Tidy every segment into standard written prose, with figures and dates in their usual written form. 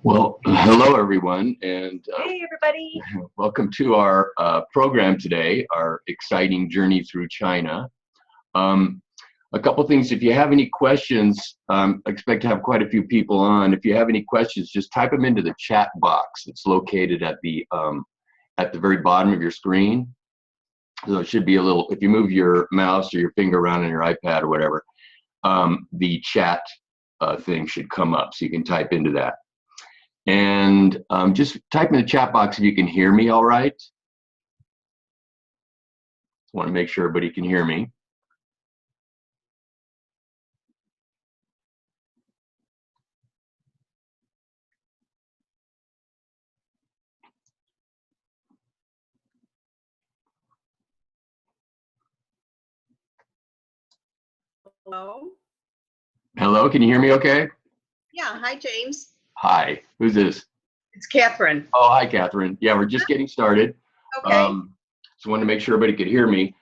Well, hello everyone, and Hey everybody. welcome to our program today, our exciting journey through China. Um, a couple things, if you have any questions, I expect to have quite a few people on. If you have any questions, just type them into the chat box. It's located at the very bottom of your screen. So it should be a little, if you move your mouse or your finger around on your iPad or whatever, the chat thing should come up, so you can type into that. And just type in the chat box if you can hear me all right. Want to make sure everybody can hear me. Hello? Hello, can you hear me okay? Yeah, hi, James. Hi, who's this? It's Catherine. Oh, hi, Catherine. Yeah, we're just getting started. Okay. So wanted to make sure everybody could hear me.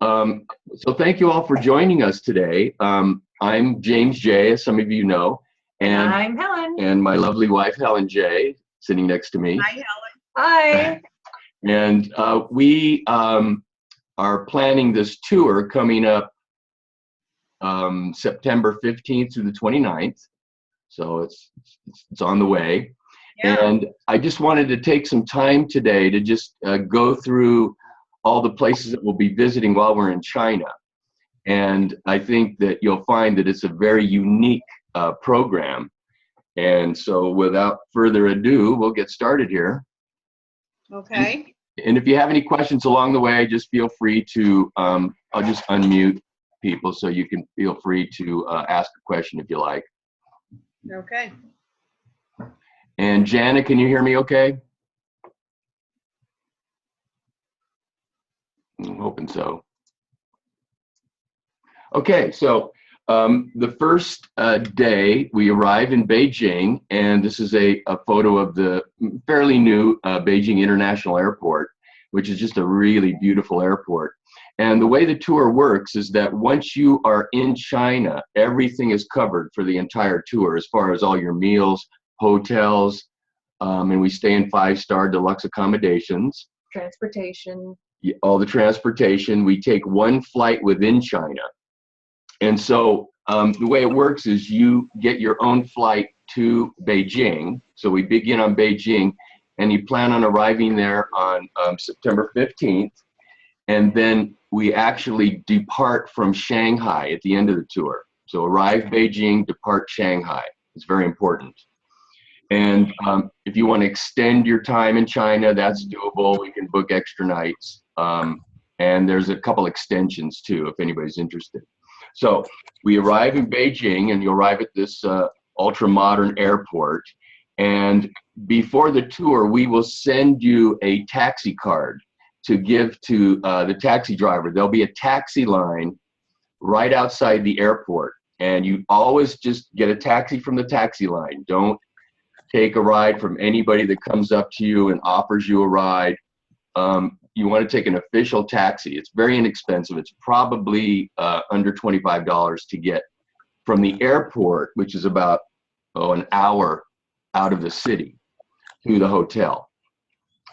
So thank you all for joining us today. I'm James Jay, as some of you know. And I'm Helen. And my lovely wife, Helen Jay, sitting next to me. Hi, Helen. Hi. And we are planning this tour coming up September 15th through the 29th. So it's on the way. Yeah. And I just wanted to take some time today to just go through all the places that we'll be visiting while we're in China. And I think that you'll find that it's a very unique program. And so without further ado, we'll get started here. Okay. And if you have any questions along the way, just feel free to, I'll just unmute people so you can feel free to ask a question if you like. Okay. And Janet, can you hear me okay? I'm hoping so. Okay, so the first day we arrive in Beijing, and this is a photo of the fairly new Beijing International Airport, which is just a really beautiful airport. And the way the tour works is that once you are in China, everything is covered for the entire tour as far as all your meals, hotels, and we stay in 5-star deluxe accommodations. Transportation. All the transportation. We take one flight within China. And so the way it works is you get your own flight to Beijing. So we begin on Beijing, and you plan on arriving there on September 15th. And then we actually depart from Shanghai at the end of the tour. So arrive Beijing, depart Shanghai. It's very important. And if you want to extend your time in China, that's doable. We can book extra nights. And there's a couple extensions too, if anybody's interested. So we arrive in Beijing, and you arrive at this ultra-modern airport. And before the tour, we will send you a taxi card to give to the taxi driver. There'll be a taxi line right outside the airport. And you always just get a taxi from the taxi line. Don't take a ride from anybody that comes up to you and offers you a ride. You want to take an official taxi. It's very inexpensive. It's probably under $25 to get from the airport, which is about an hour out of the city, to the hotel.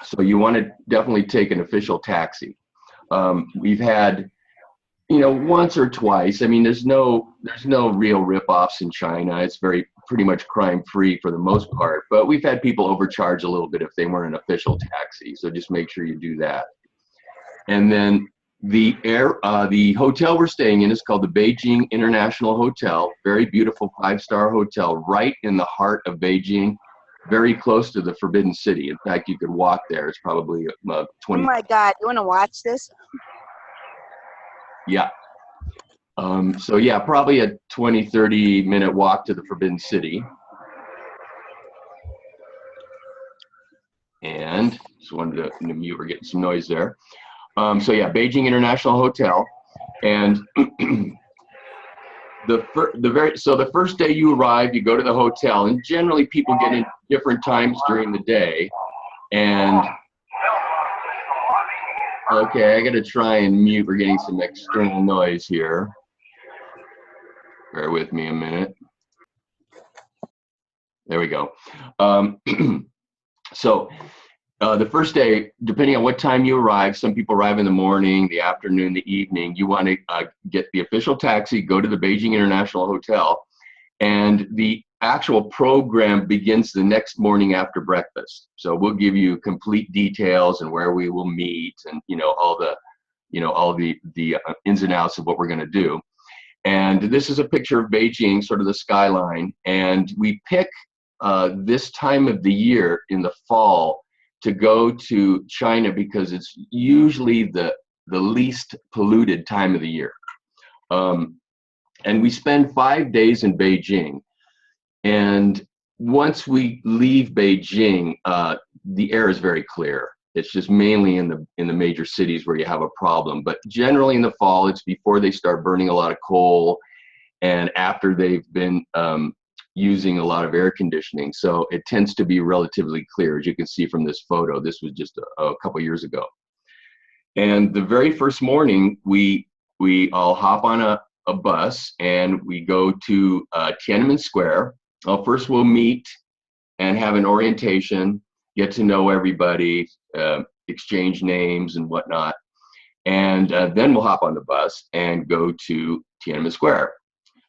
So you want to definitely take an official taxi. We've had, once or twice. I mean, there's no real rip-offs in China. It's pretty much crime-free for the most part. But we've had people overcharge a little bit if they weren't an official taxi. So just make sure you do that. And then the hotel we're staying in is called the Beijing International Hotel. Very beautiful 5-star hotel right in the heart of Beijing, very close to the Forbidden City. In fact, you could walk there. It's probably 20. Oh my God, you want to watch this? Yeah. So yeah, probably a 20-30 minute walk to the Forbidden City. And just wanted to mute, we're getting some noise there. So yeah, Beijing International Hotel. And the first day you arrive, you go to the hotel, and generally people get in different times during the day. And okay, I gotta try and mute. We're getting some external noise here. Bear with me a minute. There we go. Um, so the first day, depending on what time you arrive, some people arrive in the morning, the afternoon, the evening. You want to get the official taxi, go to the Beijing International Hotel, and the actual program begins the next morning after breakfast. So we'll give you complete details and where we will meet, and all the ins and outs of what we're going to do. And this is a picture of Beijing, sort of the skyline. And we pick this time of the year in the fall to go to China because it's usually the least polluted time of the year. And we spend 5 days in Beijing. And once we leave Beijing, the air is very clear. It's just mainly in the major cities where you have a problem. But generally in the fall, it's before they start burning a lot of coal and after they've been using a lot of air conditioning. So it tends to be relatively clear, as you can see from this photo. This was just a couple years ago. And the very first morning, we all hop on a bus and we go to Tiananmen Square. First we'll meet and have an orientation, get to know everybody, exchange names and whatnot. And then we'll hop on the bus and go to Tiananmen Square.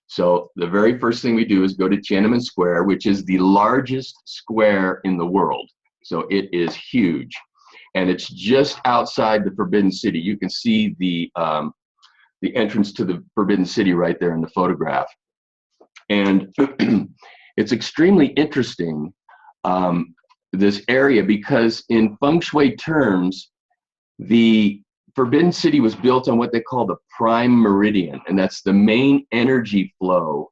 So the very first thing we do is go to Tiananmen Square, which is the largest square in the world. So it is huge. And it's just outside the Forbidden City. You can see the entrance to the Forbidden City right there in the photograph. And it's extremely interesting, this area, because in Feng Shui terms, the Forbidden City was built on what they call the prime meridian, and that's the main energy flow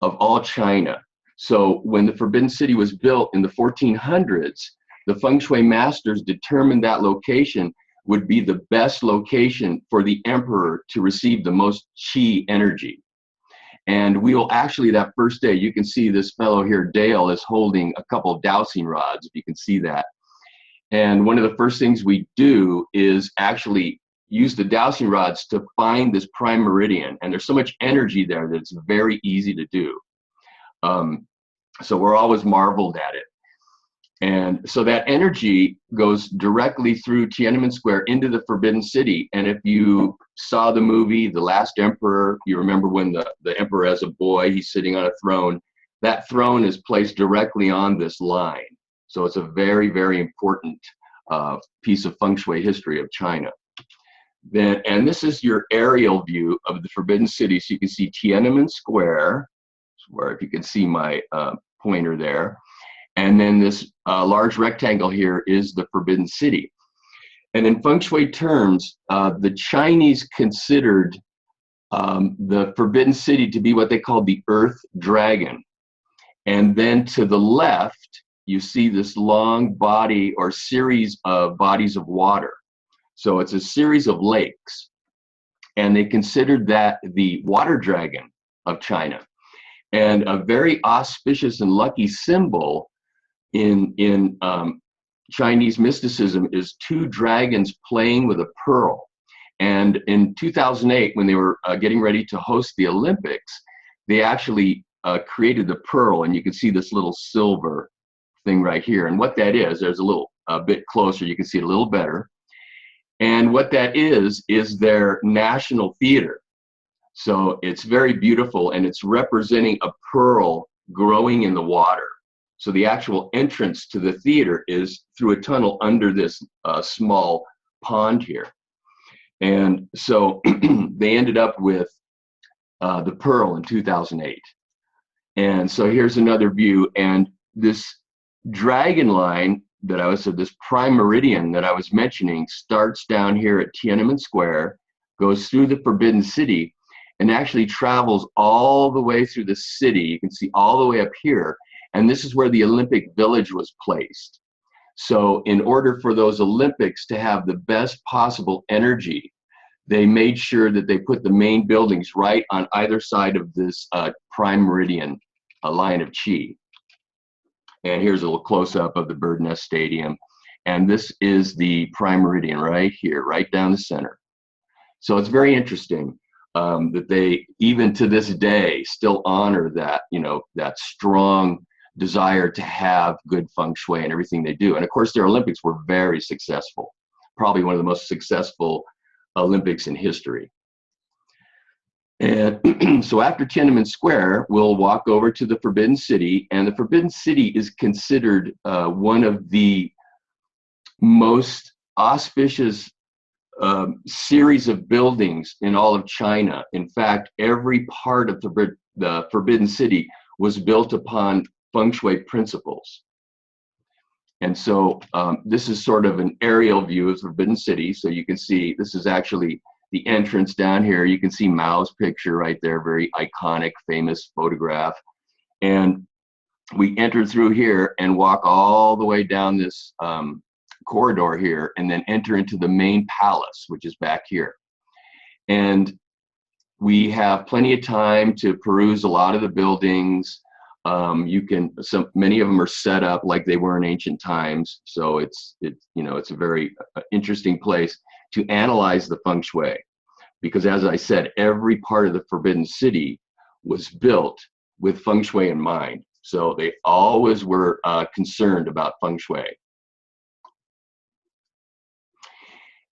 of all China. So when the Forbidden City was built in the 1400s, the Feng Shui masters determined that location would be the best location for the emperor to receive the most qi energy. And we will actually, that first day, you can see this fellow here, Dale, is holding a couple of dowsing rods, if you can see that. And one of the first things we do is actually use the dowsing rods to find this prime meridian. And there's so much energy there that it's very easy to do. So we're always marveled at it. And so that energy goes directly through Tiananmen Square into the Forbidden City. And if you saw the movie, The Last Emperor, you remember when the emperor as a boy, he's sitting on a throne. That throne is placed directly on this line. So it's a very, very important piece of Feng Shui history of China. And this is your aerial view of the Forbidden City. So you can see Tiananmen Square, where if you can see my pointer there. And then this large rectangle here is the Forbidden City. And in Feng Shui terms, the Chinese considered the Forbidden City to be what they called the Earth Dragon. And then to the left, you see this long body or series of bodies of water. So it's a series of lakes. And they considered that the water dragon of China. And a very auspicious and lucky symbol in Chinese mysticism is two dragons playing with a pearl. And in 2008, when they were getting ready to host the Olympics, they actually created the pearl. And you can see this little silver thing right here. And what that is, there's a bit closer, you can see it a little better. And what that is their national theater. So it's very beautiful, and it's representing a pearl growing in the water. So the actual entrance to the theater is through a tunnel under this small pond here. And so they ended up with the pearl in 2008. And so here's another view. And this dragon line this prime meridian that I was mentioning starts down here at Tiananmen Square, goes through the Forbidden City, and actually travels all the way through the city. You can see all the way up here. And this is where the Olympic Village was placed. So in order for those Olympics to have the best possible energy, they made sure that they put the main buildings right on either side of this prime meridian, a line of qi. And here's a little close-up of the Bird Nest Stadium. And this is the prime meridian right here, right down the center. So it's very interesting that they, even to this day, still honor that, that strong desire to have good feng shui in everything they do. And of course, their Olympics were very successful, probably one of the most successful Olympics in history. And so after Tiananmen Square, we'll walk over to the Forbidden City, and the Forbidden City is considered one of the most auspicious series of buildings in all of China. In fact, every part of the Forbidden City was built upon feng shui principles. And so this is sort of an aerial view of Forbidden City. So you can see this is actually the entrance down here. You can see Mao's picture right there, very iconic, famous photograph. And we enter through here and walk all the way down this corridor here, and then enter into the main palace, which is back here. And we have plenty of time to peruse a lot of the buildings. Many of them are set up like they were in ancient times. So it's a very interesting place to analyze the feng shui, because as I said, every part of the Forbidden City was built with feng shui in mind. So they always were concerned about feng shui.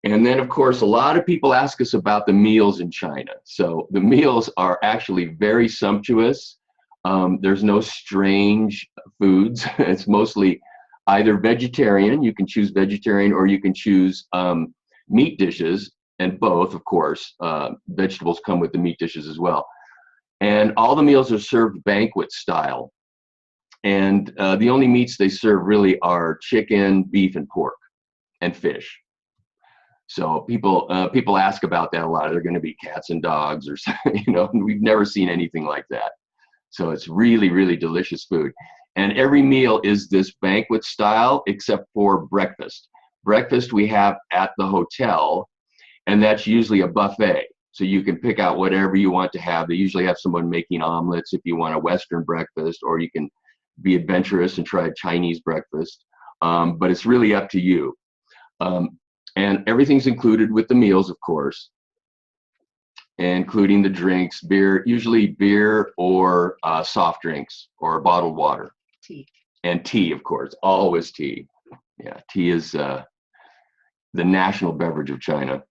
And then, of course, a lot of people ask us about the meals in China. So the meals are actually very sumptuous. There's no strange foods. It's mostly either vegetarian, you can choose vegetarian, or you can choose meat dishes, and both, of course. Vegetables come with the meat dishes as well. And all the meals are served banquet style. And the only meats they serve really are chicken, beef, and pork, and fish. So people ask about that a lot. They're going to be cats and dogs, or we've never seen anything like that. So it's really, really delicious food. And every meal is this banquet style, except for breakfast. Breakfast we have at the hotel, and that's usually a buffet. So you can pick out whatever you want to have. They usually have someone making omelets if you want a Western breakfast, or you can be adventurous and try a Chinese breakfast. But it's really up to you. And everything's included with the meals, of course, including the drinks, usually beer or soft drinks or bottled water. Tea. And tea, of course, always tea. Yeah, tea is the national beverage of China.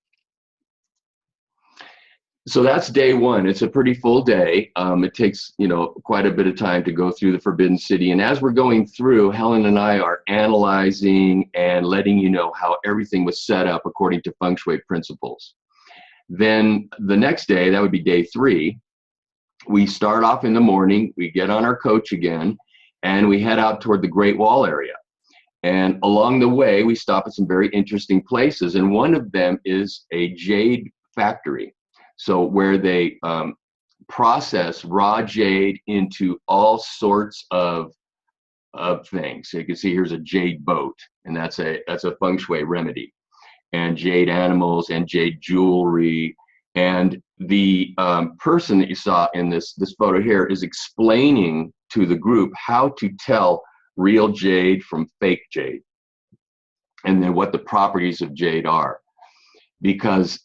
So that's day one. It's a pretty full day. It takes, quite a bit of time to go through the Forbidden City. And as we're going through, Helen and I are analyzing and letting you know how everything was set up according to feng shui principles. Then the next day, that would be day 3, we start off in the morning, we get on our coach again, and we head out toward the Great Wall area. And along the way, we stop at some very interesting places. And one of them is a jade factory. So where they process raw jade into all sorts of things. So you can see here's a jade boat, and that's a feng shui remedy. And jade animals and jade jewelry. And the person that you saw in this photo here is explaining to the group how to tell real jade from fake jade, and then what the properties of jade are. Because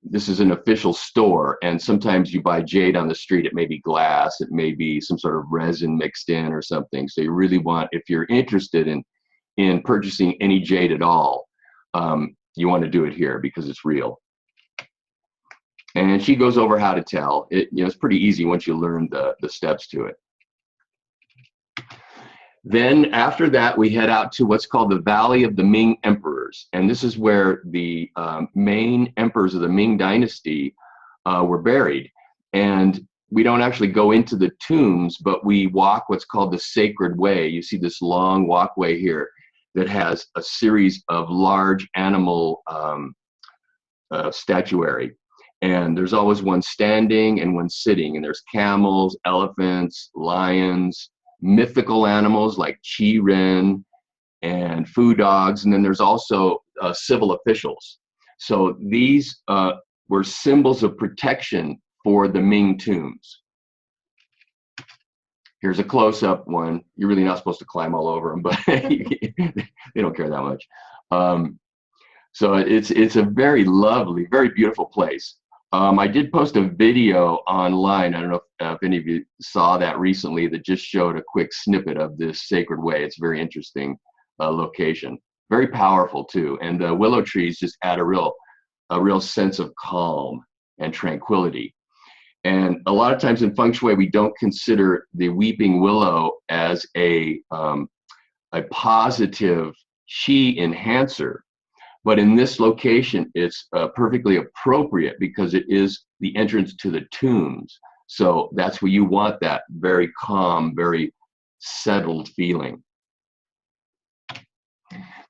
this is an official store, and sometimes you buy jade on the street. It may be glass, it may be some sort of resin mixed in or something. So you really want, if you're interested in purchasing any jade at all, you want to do it here because it's real. And she goes over how to tell. It's pretty easy once you learn the steps to it. Then after that, we head out to what's called the Valley of the Ming Emperors. And this is where the main emperors of the Ming Dynasty were buried. And we don't actually go into the tombs, but we walk what's called the Sacred Way. You see this long walkway here that has a series of large animal statuary. And there's always one standing and one sitting. And there's camels, elephants, lions, mythical animals like Qi Ren and Fu dogs, and then there's also civil officials. So these were symbols of protection for the Ming tombs. Here's a close-up one. You're really not supposed to climb all over them, but they don't care that much. So it's a very lovely, very beautiful place. I did post a video online. I don't know if any of you saw that recently that just showed a quick snippet of this sacred way. It's a very interesting location. Very powerful too. And the willow trees just add a real sense of calm and tranquility. And a lot of times in Feng Shui, we don't consider the weeping willow as a positive qi enhancer. But in this location, it's perfectly appropriate because it is the entrance to the tombs. So that's where you want that very calm, very settled feeling.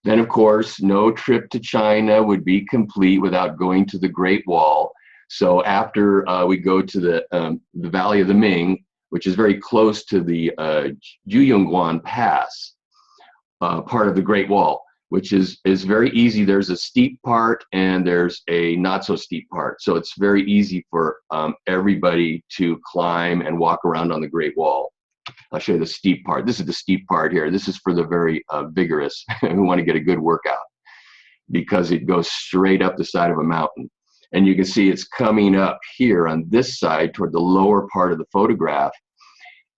Then, of course, no trip to China would be complete without going to the Great Wall. So after we go to the Valley of the Ming, which is very close to the Jiuhuashan Pass, part of the Great Wall, which is very easy. There's a steep part and there's a not so steep part. So it's very easy for everybody to climb and walk around on the Great Wall. I'll show you the steep part. This is the steep part here. This is for the very vigorous who want to get a good workout because it goes straight up the side of a mountain. And you can see it's coming up here on this side toward the lower part of the photograph.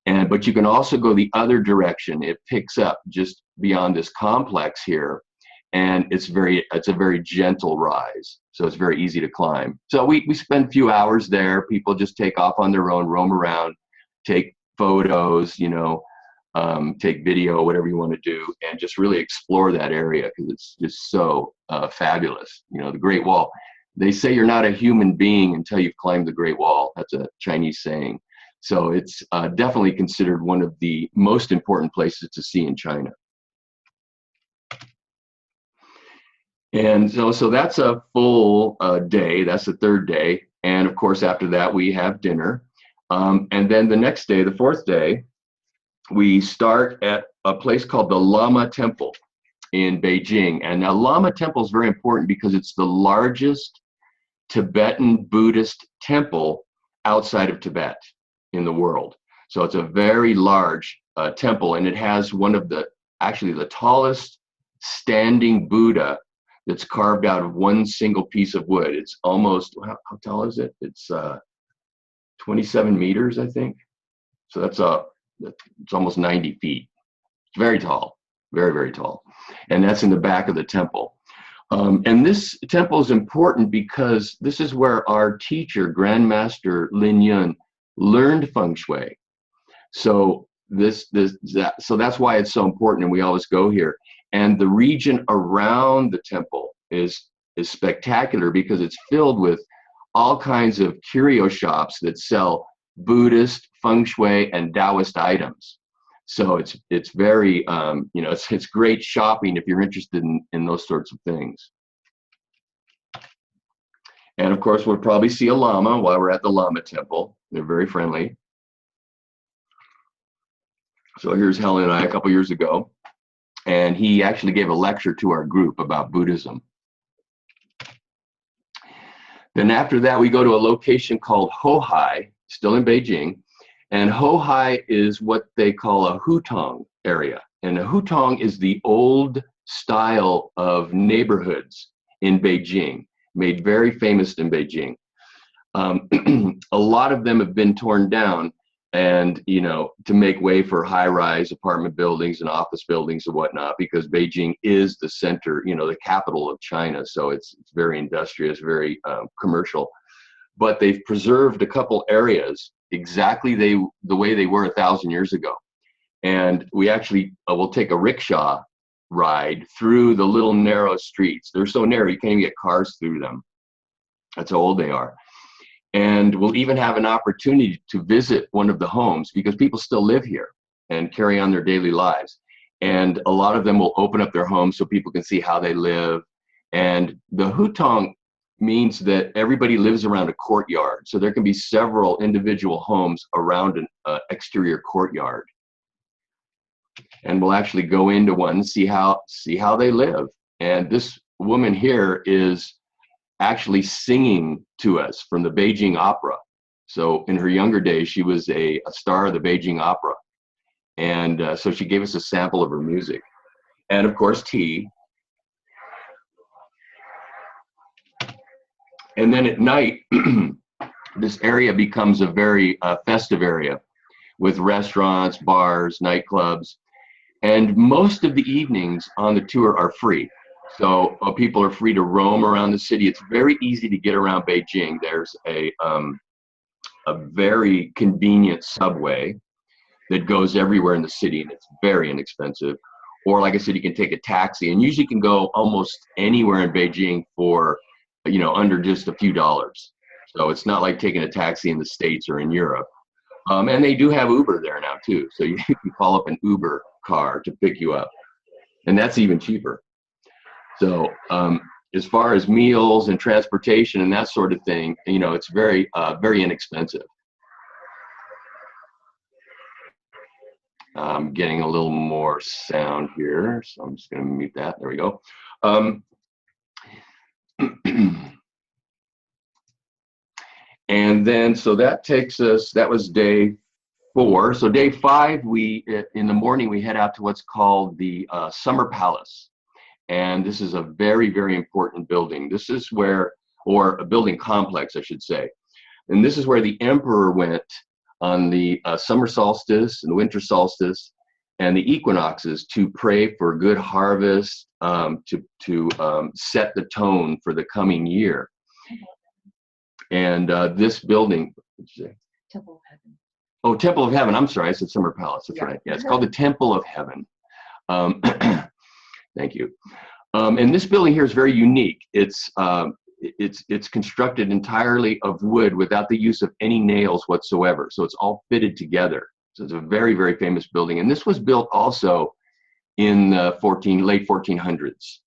But you can also go the other direction. It picks up just beyond this complex here, and it's a very gentle rise. So it's very easy to climb. So we spend a few hours there. People just take off on their own, roam around, take photos, take video, whatever you want to do, and just really explore that area because it's just so fabulous. The Great Wall. They say you're not a human being until you've climbed the Great Wall. That's a Chinese saying. So it's definitely considered one of the most important places to see in China. And so that's a full day. That's the third day. And of course, after that, we have dinner. And then the next day, the fourth day, we start at a place called the Lama Temple in Beijing. And now Lama Temple is very important because it's the largest Tibetan Buddhist temple outside of Tibet in the world. So it's a very large temple, and it has one of the tallest standing Buddha that's carved out of one single piece of wood. It's almost, how tall is it? It's 27 meters, I think. So it's almost 90 feet. It's very tall, very, very tall. And that's in the back of the temple. And this temple is important because this is where our teacher, Grandmaster Lin Yun, learned Feng Shui. So so that's why it's so important, and we always go here. And the region around the temple is spectacular because it's filled with all kinds of curio shops that sell Buddhist, Feng Shui, and Taoist items. So it's very it's great shopping if you're interested in those sorts of things. And of course, we'll probably see a llama while we're at the Lama Temple. They're very friendly. So here's Helen and I a couple years ago, and he actually gave a lecture to our group about Buddhism. Then after that, we go to a location called Hohai, still in Beijing. And Hohai is what they call a hutong area. And a hutong is the old style of neighborhoods in Beijing, made very famous in Beijing. A lot of them have been torn down and, to make way for high-rise apartment buildings and office buildings and whatnot, because Beijing is the center, the capital of China. So it's very industrious, very commercial. But they've preserved a couple areas exactly the way they were 1,000 years ago. And we actually will take a rickshaw ride through the little narrow streets. They're so narrow you can't even get cars through them. That's how old they are. And we'll even have an opportunity to visit one of the homes because people still live here and carry on their daily lives. And a lot of them will open up their homes so people can see how they live. And the hutong means that everybody lives around a courtyard. So there can be several individual homes around an exterior courtyard. And we'll actually go into one and see how they live. And this woman here is actually singing to us from the Beijing Opera. So in her younger days, she was a star of the Beijing Opera. And so she gave us a sample of her music. And of course, tea. And then at night, this area becomes a very festive area with restaurants, bars, nightclubs. And most of the evenings on the tour are free. So people are free to roam around the city. It's very easy to get around Beijing. There's a very convenient subway that goes everywhere in the city, and it's very inexpensive. Or like I said, you can take a taxi, and usually can go almost anywhere in Beijing for, under just a few dollars. So it's not like taking a taxi in the States or in Europe. And they do have Uber there now too. So you can call up an Uber car to pick you up, and that's even cheaper. So as far as meals and transportation and that sort of thing, it's very, very inexpensive. I'm getting a little more sound here, so I'm just going to mute that. There we go. And then, so that takes us, that was day 4. So day 5, in the morning, we head out to what's called the Summer Palace. And this is a very, very important building. This is where, or a building complex, I should say. And this is where the emperor went on the summer solstice and the winter solstice and the equinoxes to pray for good harvest, to set the tone for the coming year. And this building, what did you say? Temple of Heaven. Oh, Temple of Heaven. I'm sorry, I said Summer Palace. That's right. Yeah, it's called the Temple of Heaven. Thank you. And this building here is very unique. It's constructed entirely of wood without the use of any nails whatsoever. So it's all fitted together. So it's a very, very famous building. And this was built also in the late 1400s.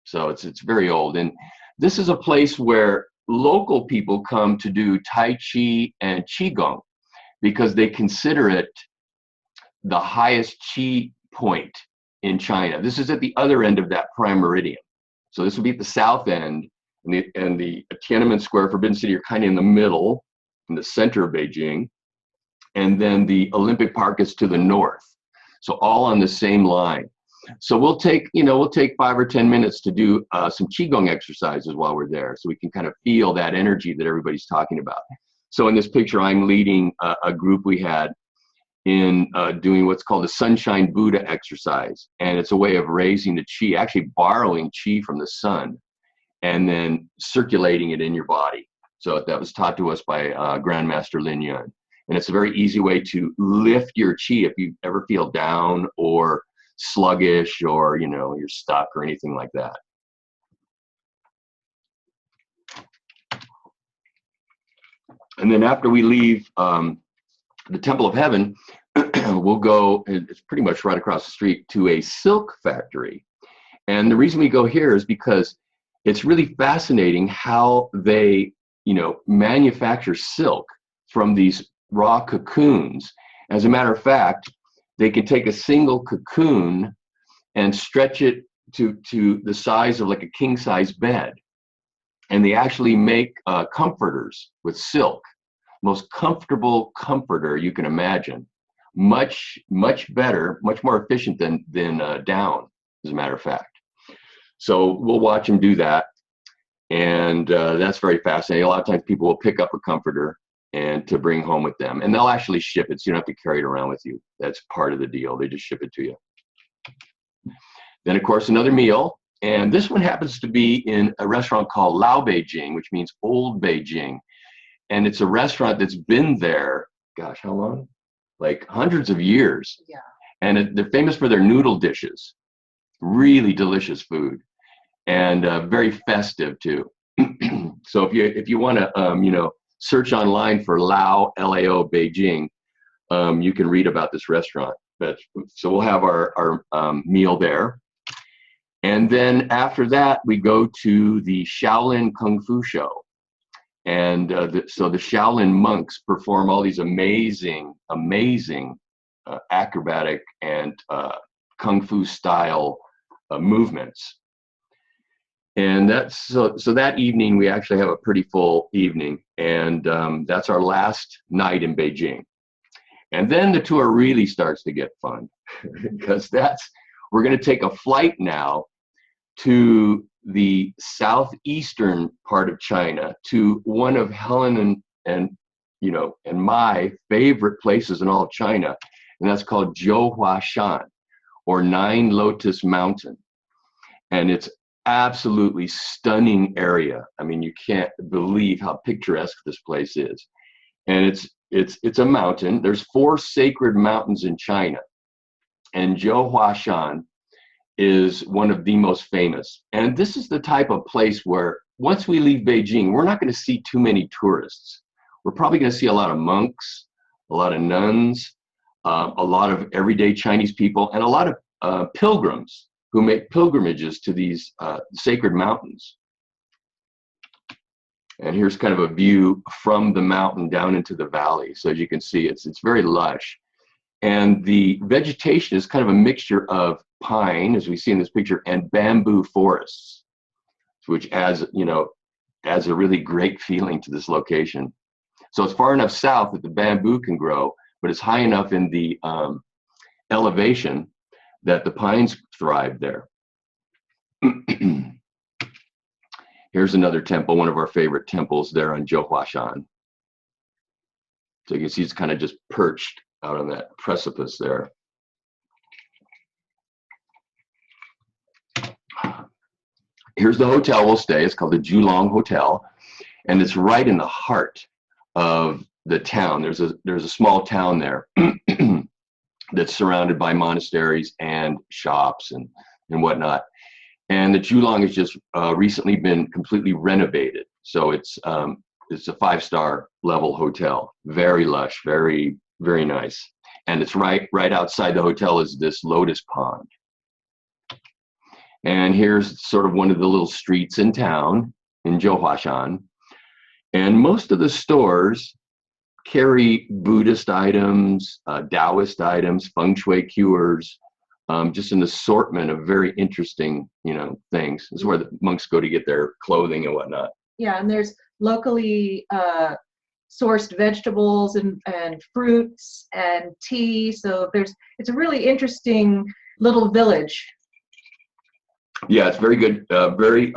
So it's very old. And this is a place where local people come to do Tai Chi and Qigong because they consider it the highest Qi point in China. This is at the other end of that prime meridian. So this would be at the south end, and the Tiananmen Square, Forbidden City are kind of in the middle, in the center of Beijing. And then the Olympic Park is to the north. So all on the same line. So we'll take 5 or 10 minutes to do some Qigong exercises while we're there, so we can kind of feel that energy that everybody's talking about. So in this picture, I'm leading a group we had in doing what's called the Sunshine Buddha exercise. And it's a way of raising the Qi, actually borrowing Qi from the sun and then circulating it in your body. So that was taught to us by Grandmaster Lin Yun. And it's a very easy way to lift your Qi if you ever feel down or sluggish or, you're stuck or anything like that. And then after we leave the Temple of Heaven, we'll go, it's pretty much right across the street, to a silk factory. And the reason we go here is because it's really fascinating how they, manufacture silk from these raw cocoons. As a matter of fact, they can take a single cocoon and stretch it to the size of like a king-size bed. And they actually make comforters with silk. Most comfortable comforter you can imagine. Much, much better, much more efficient than down, as a matter of fact. So we'll watch them do that. And that's very fascinating. A lot of times people will pick up a comforter and to bring home with them. And they'll actually ship it, so you don't have to carry it around with you. That's part of the deal. They just ship it to you. Then, of course, another meal. And this one happens to be in a restaurant called Lao Beijing, which means Old Beijing. And it's a restaurant that's been there, gosh, how long? Like hundreds of years. Yeah. And they're famous for their noodle dishes. Really delicious food. And very festive too. So if you want to search online for Lao, L-A-O, Beijing, you can read about this restaurant. So we'll have our meal there. And then after that, we go to the Shaolin Kung Fu show. And so the Shaolin monks perform all these amazing acrobatic and Kung Fu style movements. And that's so that evening we actually have a pretty full evening, and that's our last night in Beijing. And then the tour really starts to get fun because we're going to take a flight now to the southeastern part of China to one of Helen and my favorite places in all of China, and that's called Jiuhuashan, or Nine Lotus Mountain. And it's absolutely stunning area. I mean, you can't believe how picturesque this place is. And it's a mountain. There's 4 sacred mountains in China, and Jiuhuashan is one of the most famous. And this is the type of place where once we leave Beijing, we're not going to see too many tourists. We're probably going to see a lot of monks, a lot of nuns, a lot of everyday Chinese people, and a lot of pilgrims who make pilgrimages to these sacred mountains. And here's kind of a view from the mountain down into the valley. So as you can see, it's very lush. And the vegetation is kind of a mixture of pine, as we see in this picture, and bamboo forests, which adds a really great feeling to this location. So it's far enough south that the bamboo can grow, but it's high enough in the elevation that the pines thrive there. Here's another temple, one of our favorite temples there on Jiuhuashan. So you can see it's kind of just perched out on that precipice there. Here's the hotel we'll stay. It's called the Julong Hotel, and it's right in the heart of the town. There's a small town there that's surrounded by monasteries and shops and whatnot. And the Julong has just recently been completely renovated. So it's a 5-star level hotel. Very lush, very, very nice. And it's right outside the hotel is this lotus pond. And here's sort of one of the little streets in town in Jiuhuashan. And most of the stores carry Buddhist items, Taoist items, Feng Shui cures, just an assortment of very interesting, things. This is where the monks go to get their clothing and whatnot. Yeah, and there's locally sourced vegetables and fruits and tea. So it's a really interesting little village. Yeah, it's very good, very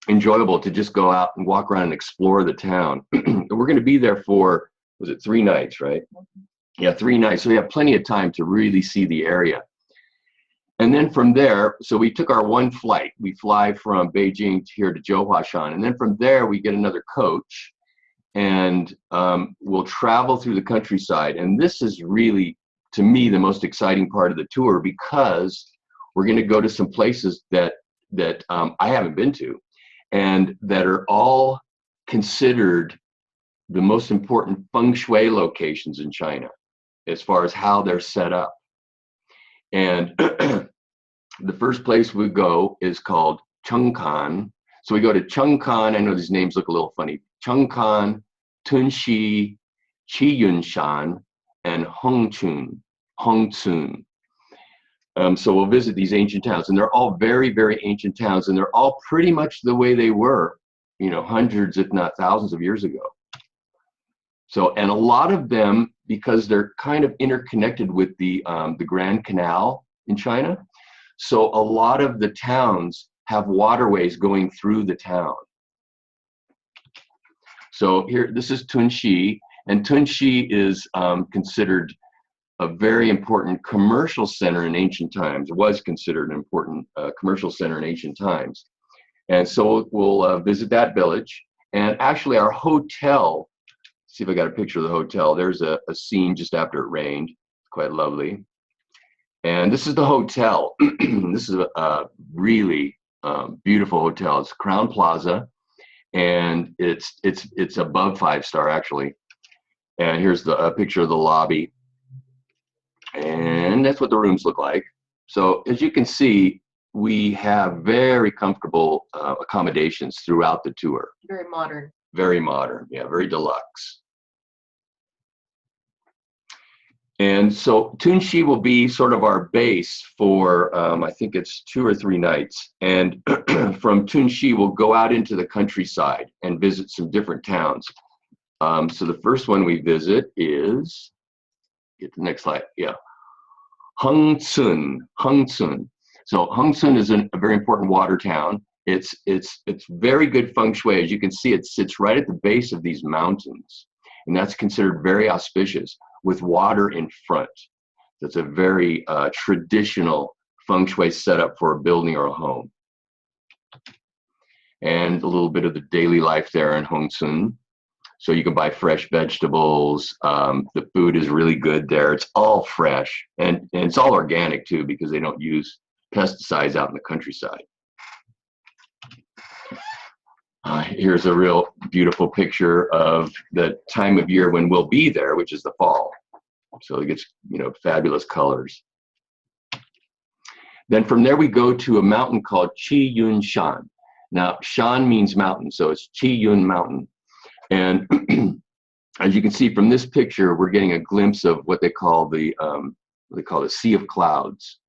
enjoyable to just go out and walk around and explore the town. We're going to be there for, was it 3 nights, right? Yeah, 3 nights. So we have plenty of time to really see the area. And then from there, so we took our one flight. We fly from Beijing here to Jiuhuashan. And then from there, we get another coach. And we'll travel through the countryside. And this is really, to me, the most exciting part of the tour, because we're going to go to some places that I haven't been to, and that are all considered the most important Feng Shui locations in China as far as how they're set up. And the first place we go is called Chengkan. So we go to Chengkan. I know these names look a little funny. Chengkan, Tunxi, Qiyunshan, and Hungcun. So we'll visit these ancient towns, and they're all very, very ancient towns, and they're all pretty much the way they were, hundreds, if not thousands of years ago. So, and a lot of them, because they're kind of interconnected with the Grand Canal in China, so a lot of the towns have waterways going through the town. So here, this is Tunxi, and Tunxi is considered a very important commercial center in ancient times. It was considered an important commercial center in ancient times. And so we'll visit that village. And actually our hotel, see if I got a picture of the hotel. There's a scene just after it rained. Quite lovely. And this is the hotel. This is a really beautiful hotel. It's Crown Plaza, and it's above 5-star actually. And here's a picture of the lobby. And that's what the rooms look like. So as you can see, we have very comfortable accommodations throughout the tour. Very modern. Very modern, yeah, very deluxe. And so Tunxi will be sort of our base for, I think it's 2 or 3 nights. And from Tunxi, we'll go out into the countryside and visit some different towns. So the first one we visit is, get the next slide, yeah, Hungcun. So Hungcun is a very important water town, It's very good feng shui. As you can see, it sits right at the base of these mountains, and that's considered very auspicious with water in front. That's a very traditional feng shui setup for a building or a home. And a little bit of the daily life there in Hungcun. So you can buy fresh vegetables. The food is really good there. It's all fresh, and it's all organic too, because they don't use pesticides out in the countryside. Here's a real beautiful picture of the time of year when we'll be there, which is the fall. So it gets, you know, fabulous colors. Then from there we go to a mountain called Qiyunshan. Now, Shan means mountain, so it's Qiyun Mountain. And as you can see from this picture, we're getting a glimpse of what they call the sea of clouds.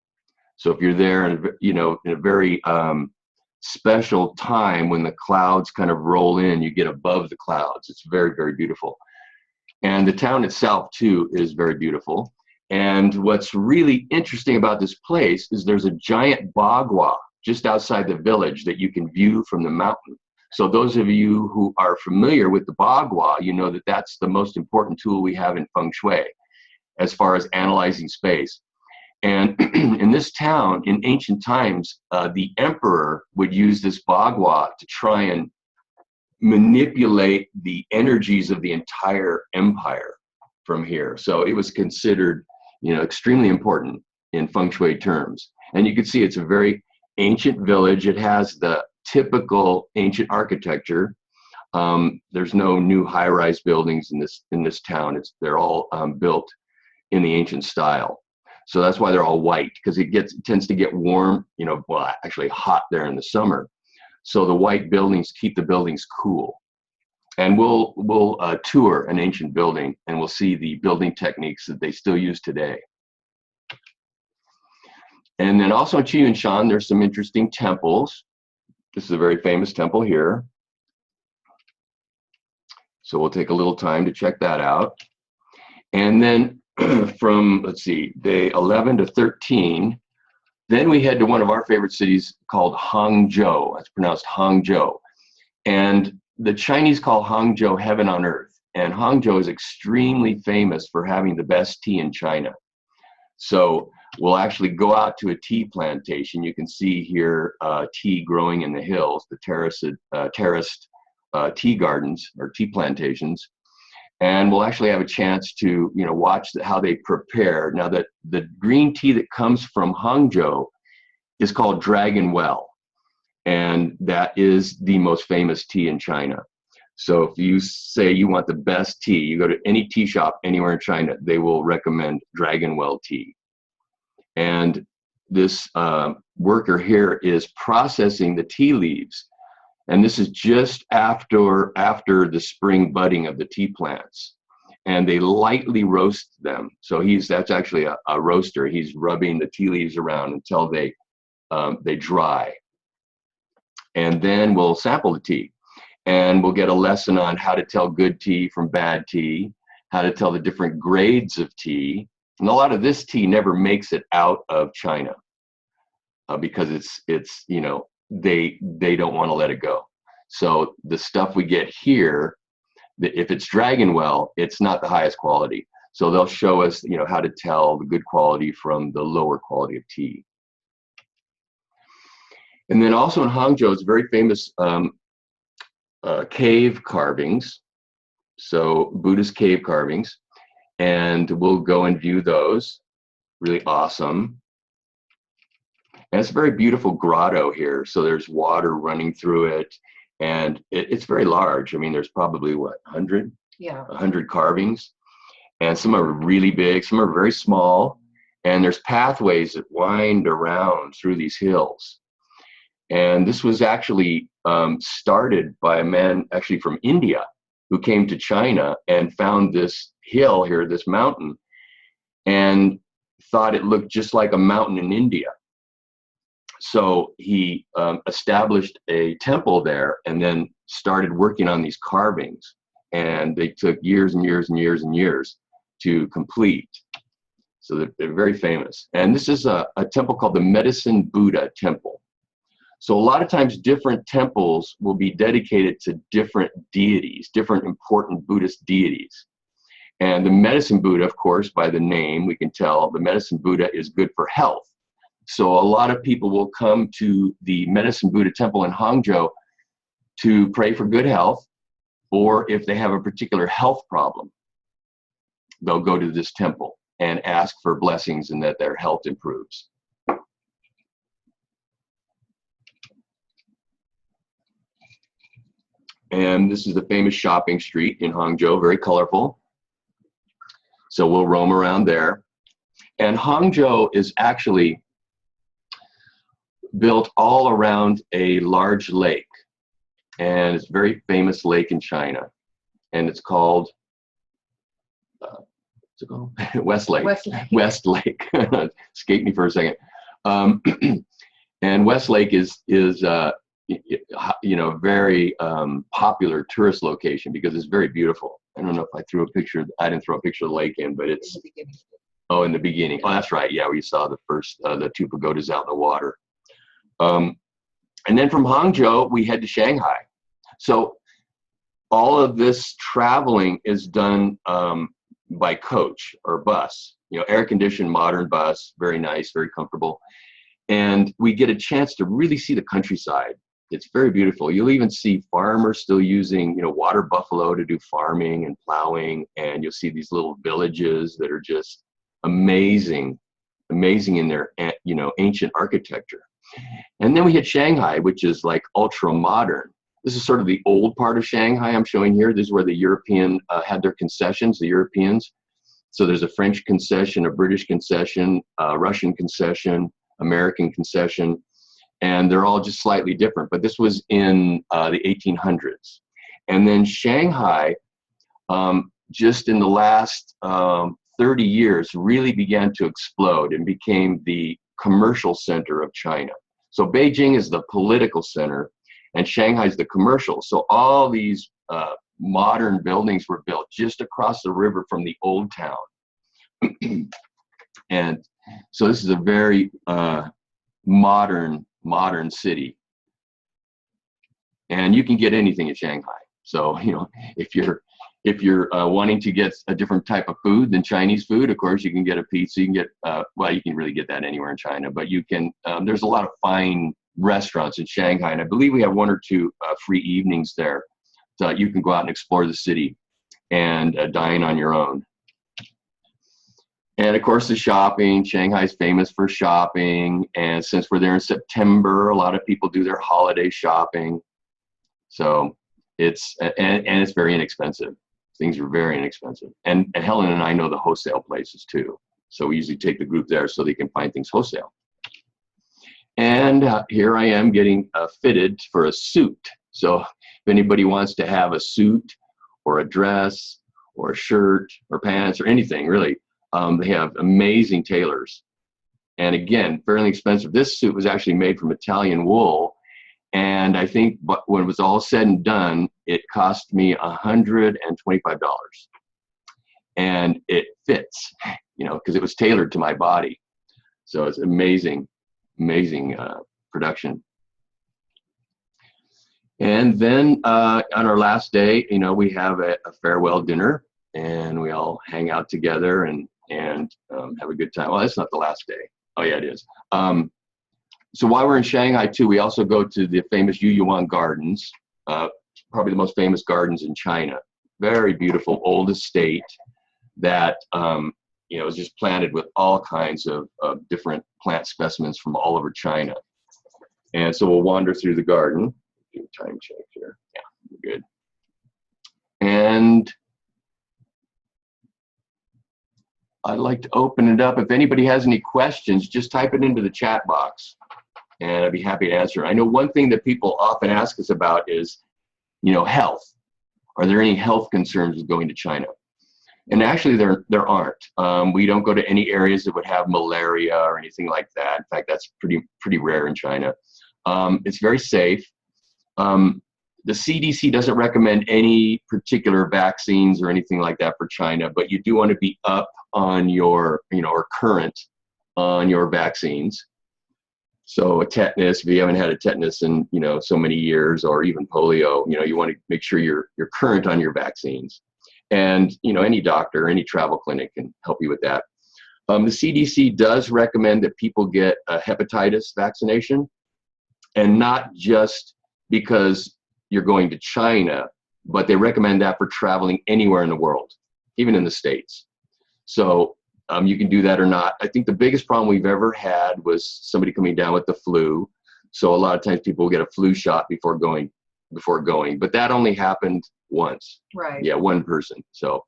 So if you're there, and you know, in a very special time when the clouds kind of roll in, you get above the clouds. It's very, very beautiful. And the town itself too is very beautiful. And what's really interesting about this place is there's a giant bagua just outside the village that you can view from the mountain. So those of you who are familiar with the bagua, you know that that's the most important tool we have in feng shui as far as analyzing space. And in this town, in ancient times, the emperor would use this bagua to try and manipulate the energies of the entire empire from here. So it was considered, you know, extremely important in feng shui terms. And you can see it's a very ancient village. It has the typical ancient architecture. There's no new high-rise buildings in this town. They're all built in the ancient style. So that's why they're all white, because it tends to get warm, you know, well, actually hot there in the summer. So the white buildings keep the buildings cool. And we'll tour an ancient building, and we'll see the building techniques that they still use today. And then also in Qiyunshan, there's some interesting temples. This is a very famous temple here. So we'll take a little time to check that out. And then from, let's see, day 11 to 13, then we head to one of our favorite cities called Hangzhou. That's pronounced Hangzhou. And the Chinese call Hangzhou heaven on earth. And Hangzhou is extremely famous for having the best tea in China. So we'll actually go out to a tea plantation. You can see here tea growing in the hills, the terraced tea gardens or tea plantations. And we'll actually have a chance to, you know, watch how they prepare. Now, the green tea that comes from Hangzhou is called Dragon Well, and that is the most famous tea in China. So if you say you want the best tea, you go to any tea shop anywhere in China, they will recommend Dragon Well tea. And this worker here is processing the tea leaves. And this is just after the spring budding of the tea plants. And they lightly roast them. So that's actually a roaster. He's rubbing the tea leaves around until they dry. And then we'll sample the tea. And we'll get a lesson on how to tell good tea from bad tea, how to tell the different grades of tea. And a lot of this tea never makes it out of China because it's you know, they don't want to let it go. So the stuff we get here, if it's Dragon Well, it's not the highest quality. So they'll show us, you know, how to tell the good quality from the lower quality of tea. And then also in Hangzhou, it's very famous cave carvings. So Buddhist cave carvings. And we'll go and view those. Really awesome. And it's a very beautiful grotto here. So there's water running through it. And it's very large. I mean, there's probably, what, 100? Yeah. 100 carvings. And some are really big. Some are very small. And there's pathways that wind around through these hills. And this was actually started by a man actually from India who came to China and found this hill here, this mountain, and thought it looked just like a mountain in India. So he established a temple there and then started working on these carvings. And they took years and years and years and years to complete. So they're very famous. And this is a temple called the Medicine Buddha Temple. So a lot of times different temples will be dedicated to different deities, different important Buddhist deities. And the medicine Buddha, of course, by the name, we can tell the medicine Buddha is good for health. So a lot of people will come to the medicine Buddha temple in Hangzhou to pray for good health, or if they have a particular health problem, they'll go to this temple and ask for blessings and that their health improves. And this is the famous shopping street in Hangzhou, very colorful. So we'll roam around there. And Hangzhou is actually built all around a large lake. And it's a very famous lake in China. And it's called, what's it called? West Lake. West Lake. West Lake. Escaped me for a second. And West Lake is you know, very popular tourist location because it's very beautiful. I don't know if I threw a picture. I didn't throw a picture of the lake in, but it's in the beginning. Oh, in the beginning. Oh, that's right. Yeah, we saw the first the two pagodas out in the water. And then from Hangzhou we head to Shanghai. So all of this traveling is done by coach or bus. You know, air-conditioned modern bus, very nice, very comfortable, and we get a chance to really see the countryside. It's very beautiful. You'll even see farmers still using, you know, water buffalo to do farming and plowing, and you'll see these little villages that are just amazing, amazing in their, you know, ancient architecture. And then we hit Shanghai, which is like ultra modern. This is sort of the old part of Shanghai I'm showing here. This is where the European had their concessions, the Europeans. So there's a French concession, a British concession, a Russian concession, American concession. And they're all just slightly different, but this was in the 1800s. And then Shanghai, just in the last 30 years, really began to explode and became the commercial center of China. So Beijing is the political center, and Shanghai is the commercial. So all these modern buildings were built just across the river from the old town. And so this is a very modern city, and you can get anything in Shanghai. So, you know, if you're wanting to get a different type of food than Chinese food, of course you can get a pizza. You can get well, you can really get that anywhere in China, but you can there's a lot of fine restaurants in Shanghai, and I believe we have one or two free evenings there, so you can go out and explore the city and dine on your own. And of course, the shopping. Shanghai's famous for shopping. And since we're there in September, a lot of people do their holiday shopping. So it's, and it's very inexpensive. Things are very inexpensive. And Helen and I know the wholesale places too. So we usually take the group there so they can find things wholesale. And here I am getting fitted for a suit. So if anybody wants to have a suit or a dress or a shirt or pants or anything, really, they have amazing tailors. And again, fairly expensive. This suit was actually made from Italian wool. And I think when it was all said and done, it cost me $125. And it fits, you know, because it was tailored to my body. So it's amazing, amazing production. And then on our last day, you know, we have a farewell dinner, and we all hang out together and have a good time. Well, that's not the last day. Oh yeah, it is. So while we're in Shanghai too, we also go to the famous Jiuhuashan Gardens, probably the most famous gardens in China. Very beautiful old estate that you know, is just planted with all kinds of different plant specimens from all over China. And so we'll wander through the garden. Do a time check here. Yeah, good. And I'd like to open it up. If anybody has any questions, just type it into the chat box, and I'd be happy to answer. I know one thing that people often ask us about is, you know, health. Are there any health concerns with going to China? And actually, there aren't. We don't go to any areas that would have malaria or anything like that. In fact, that's pretty rare in China. It's very safe. The CDC doesn't recommend any particular vaccines or anything like that for China, but you do want to be up on your, you know, or current on your vaccines. So a tetanus, if you haven't had a tetanus in, so many years, or even polio, you want to make sure you're current on your vaccines. And, any doctor, any travel clinic can help you with that. The CDC does recommend that people get a hepatitis vaccination, and not just because you're going to China, but they recommend that for traveling anywhere in the world, even in the States. So you can do that or not. I think the biggest problem we've ever had was somebody coming down with the flu. So a lot of times people will get a flu shot before going, but that only happened once. Right. Yeah, one person. So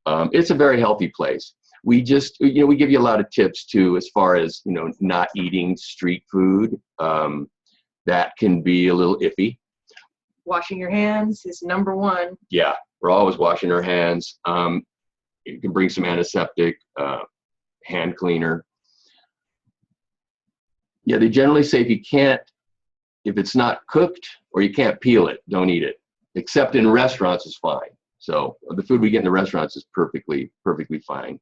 it's a very healthy place. We just, we give you a lot of tips too, as far as, not eating street food. That can be a little iffy. Washing your hands is number one. Yeah, we're always washing our hands. You can bring some antiseptic, hand cleaner. Yeah, they generally say if it's not cooked or you can't peel it, don't eat it. Except in restaurants is fine. So the food we get in the restaurants is perfectly fine.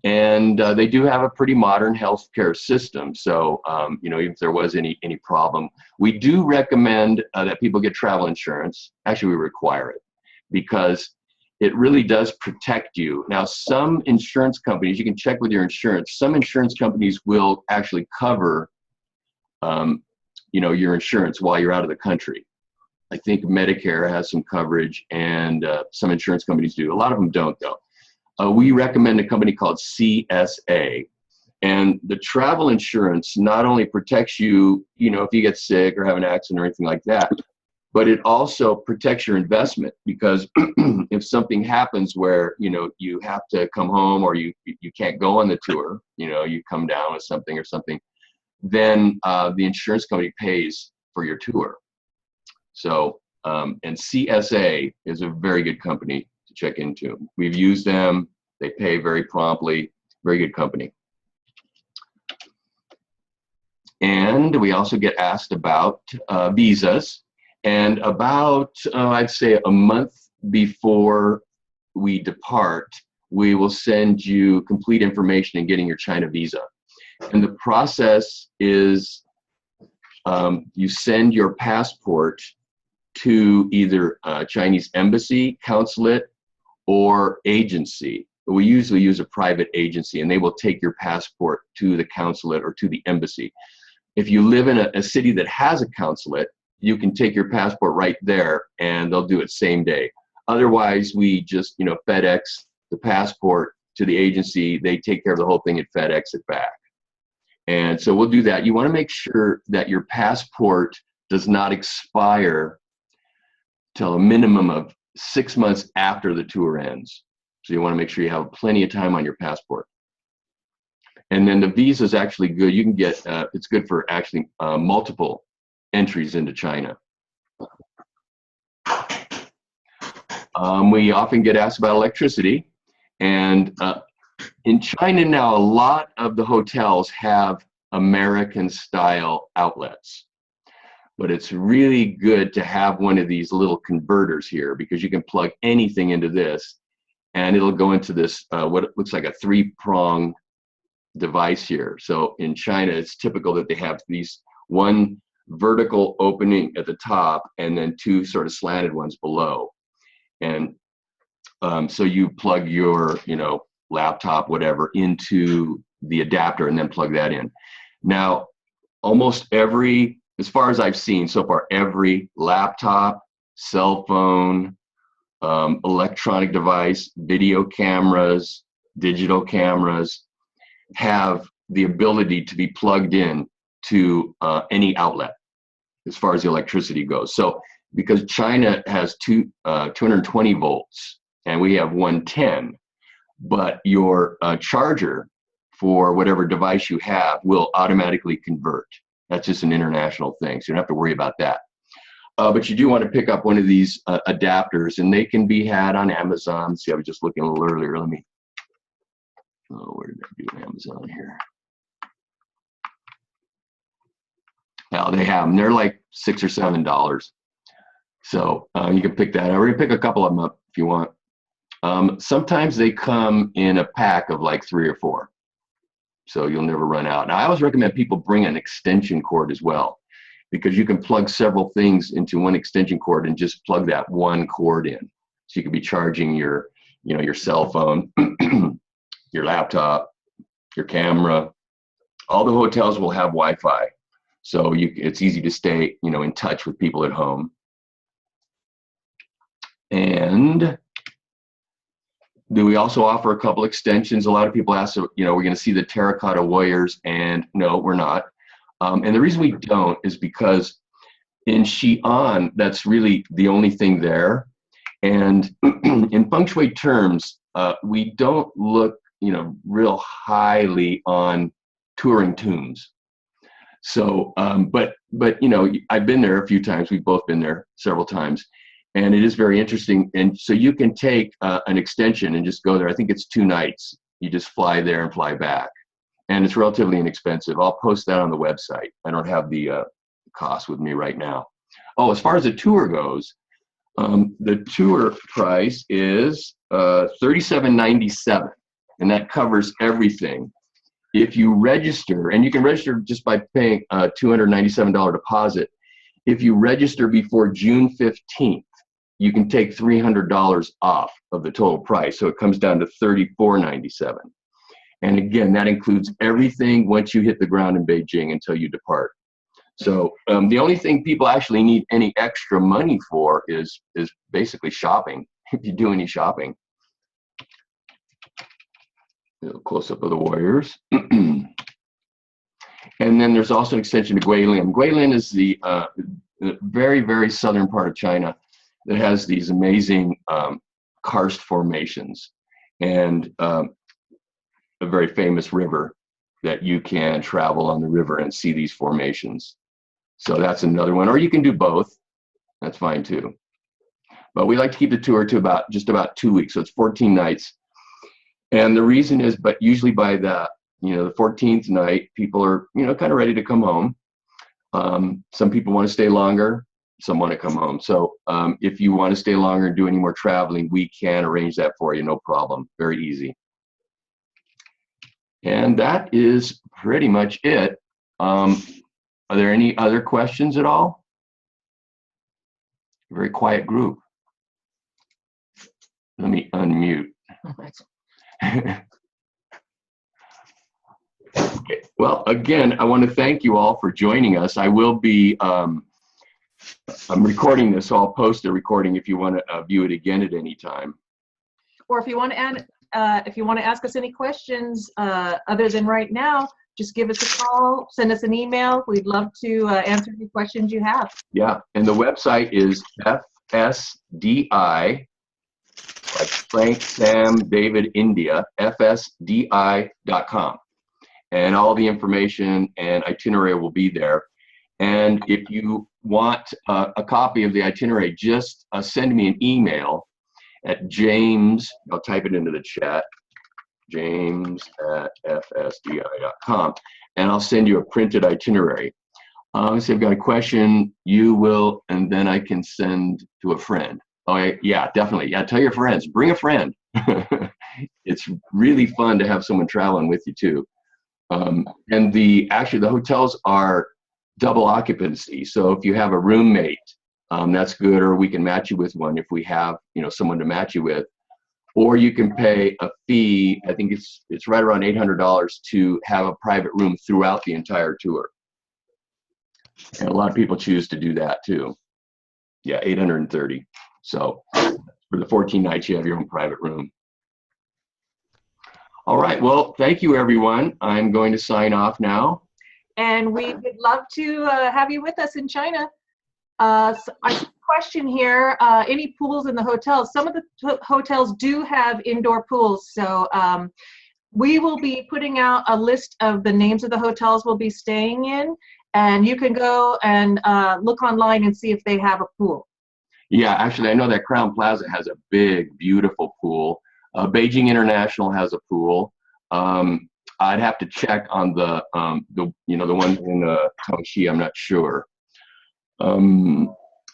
And they do have a pretty modern healthcare system. So, even if there was any problem, we do recommend that people get travel insurance. Actually, we require it because it really does protect you. Now, some insurance companies, you can check with your insurance. Some insurance companies will actually cover, your insurance while you're out of the country. I think Medicare has some coverage, and some insurance companies do. A lot of them don't, though. We recommend a company called CSA. And the travel insurance not only protects you, if you get sick or have an accident or anything like that, but it also protects your investment, because if something happens where, you have to come home, or you can't go on the tour, you come down with something or something, then the insurance company pays for your tour. So, and CSA is a very good company to check into. We've used them. They pay very promptly. Very good company. And we also get asked about visas. And about, I'd say a month before we depart, we will send you complete information in getting your China visa. And the process is you send your passport to either Chinese embassy, consulate, or agency. We usually use a private agency, and they will take your passport to the consulate or to the embassy. If you live in a city that has a consulate, you can take your passport right there, and they'll do it same day. Otherwise, we just, FedEx the passport to the agency. They take care of the whole thing and FedEx it back. And so we'll do that. You want to make sure that your passport does not expire till a minimum of 6 months after the tour ends. So you want to make sure you have plenty of time on your passport. And then the visa is actually good. You can get, it's good for actually multiple entries into China. We often get asked about electricity. And in China now, a lot of the hotels have American-style outlets. But it's really good to have one of these little converters here, because you can plug anything into this, and it'll go into this, what looks like a 3-prong device here. So in China, it's typical that they have these one vertical opening at the top and then 2 sort of slanted ones below. And so you plug your, laptop, whatever, into the adapter and then plug that in. Now, almost every, as far as I've seen so far, every laptop, cell phone, electronic device, video cameras, digital cameras have the ability to be plugged in to any outlet as far as the electricity goes. So because China has 220 volts and we have 110, but your charger for whatever device you have will automatically convert. That's just an international thing, so you don't have to worry about that. But you do want to pick up one of these adapters, and they can be had on Amazon. See, I was just looking a little earlier. Let me, where did I do Amazon here? Now they have them. They're like $6 or $7. So you can pick that up, or you can pick a couple of them up if you want. Sometimes they come in a pack of like 3 or 4. so you'll never run out. Now, I always recommend people bring an extension cord as well, because you can plug several things into one extension cord and just plug that one cord in. So you could be charging your, your cell phone, your laptop, your camera. All the hotels will have Wi-Fi, so it's easy to stay, in touch with people at home. And do we also offer a couple extensions? A lot of people ask, we're going to see the terracotta warriors, and no, we're not. And the reason we don't is because in Xi'an, that's really the only thing there. And in Feng Shui terms, we don't look, real highly on touring tombs. So, but I've been there a few times. We've both been there several times, and it is very interesting. And so you can take an extension and just go there. I think it's 2 nights. You just fly there and fly back, and it's relatively inexpensive. I'll post that on the website. I don't have the cost with me right now. Oh, as far as the tour goes, the tour price is $37.97, and that covers everything. If you register, and you can register just by paying a $297 deposit, if you register before June 15th, you can take $300 off of the total price. So it comes down to $34.97. And again, that includes everything once you hit the ground in Beijing until you depart. So the only thing people actually need any extra money for is basically shopping, if you do any shopping. A little close-up of the warriors. And then there's also an extension to Guilin. Guilin is the very, very southern part of China that has these amazing karst formations, and a very famous river that you can travel on the river and see these formations. So that's another one. Or you can do both. That's fine too. But we like to keep the tour to just about 2 weeks. So it's 14 nights. And the reason is, but usually by the 14th night, people are, kind of ready to come home. Some people want to stay longer. Some want to come home. So if you want to stay longer and do any more traveling, we can arrange that for you. No problem. Very easy. And that is pretty much it. Are there any other questions at all? Very quiet group. Let me unmute. Okay. Well, again, I want to thank you all for joining us. I will be, I'm recording this, so I'll post a recording if you want to view it again at any time. Or if you want to ask us any questions other than right now, just give us a call, send us an email. We'd love to answer any questions you have. Yeah, and the website is FSDI, like Frank, Sam, David, India, FSDI.com. And all the information and itinerary will be there. And if you want a copy of the itinerary, just send me an email at James, I'll type it into the chat, james@fsdi.com, and I'll send you a printed itinerary. So if you've got a question, you will, and then I can send to a friend. Oh, yeah, definitely. Yeah, tell your friends. Bring a friend. It's really fun to have someone traveling with you, too. And the hotels are double occupancy. So if you have a roommate, that's good, or we can match you with one if we have, someone to match you with. Or you can pay a fee, I think it's right around $800 to have a private room throughout the entire tour. And a lot of people choose to do that too. Yeah, $830. So for the 14 nights, you have your own private room. All right, well, thank you, everyone. I'm going to sign off now. And we would love to have you with us in China. So I see a question here, any pools in the hotels? Some of the hotels do have indoor pools, so we will be putting out a list of the names of the hotels we'll be staying in, and you can go and look online and see if they have a pool. Yeah, actually, I know that Crown Plaza has a big, beautiful pool. Beijing International has a pool. I'd have to check on the ones in Tunxi. I'm not sure.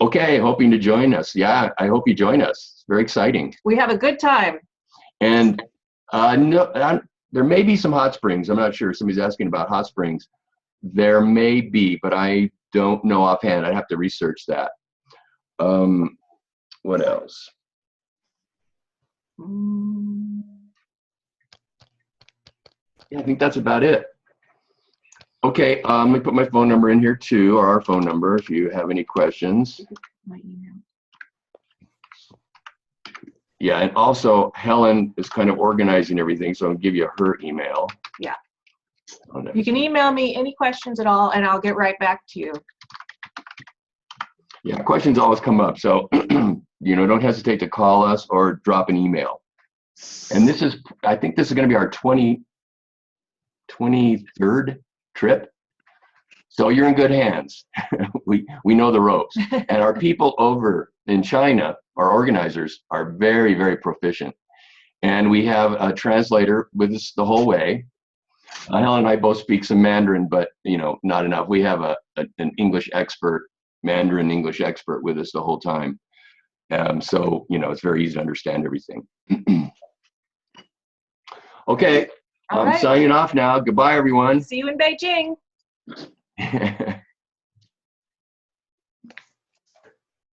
Okay, hoping to join us. Yeah, I hope you join us. It's very exciting. We have a good time. And there may be some hot springs. I'm not sure. Somebody's asking about hot springs. There may be, but I don't know offhand. I'd have to research that. What else? Yeah, I think that's about it. Okay, let me put my phone number in here too, or our phone number, if you have any questions. My email. Yeah, and also Helen is kind of organizing everything, so I'll give you her email. Yeah. Oh, no. You can email me any questions at all, and I'll get right back to you. Yeah, questions always come up, so you know, don't hesitate to call us or drop an email. And this is, I think this is going to be our 23rd trip. So you're in good hands. we know the ropes. And our people over in China, our organizers, are very, very proficient. And we have a translator with us the whole way. Helen and I both speak some Mandarin, but you know, not enough. We have an English expert, Mandarin English expert with us the whole time. So, you know, it's very easy to understand everything. Okay, All I'm right. signing off now. Goodbye, everyone. See you in Beijing.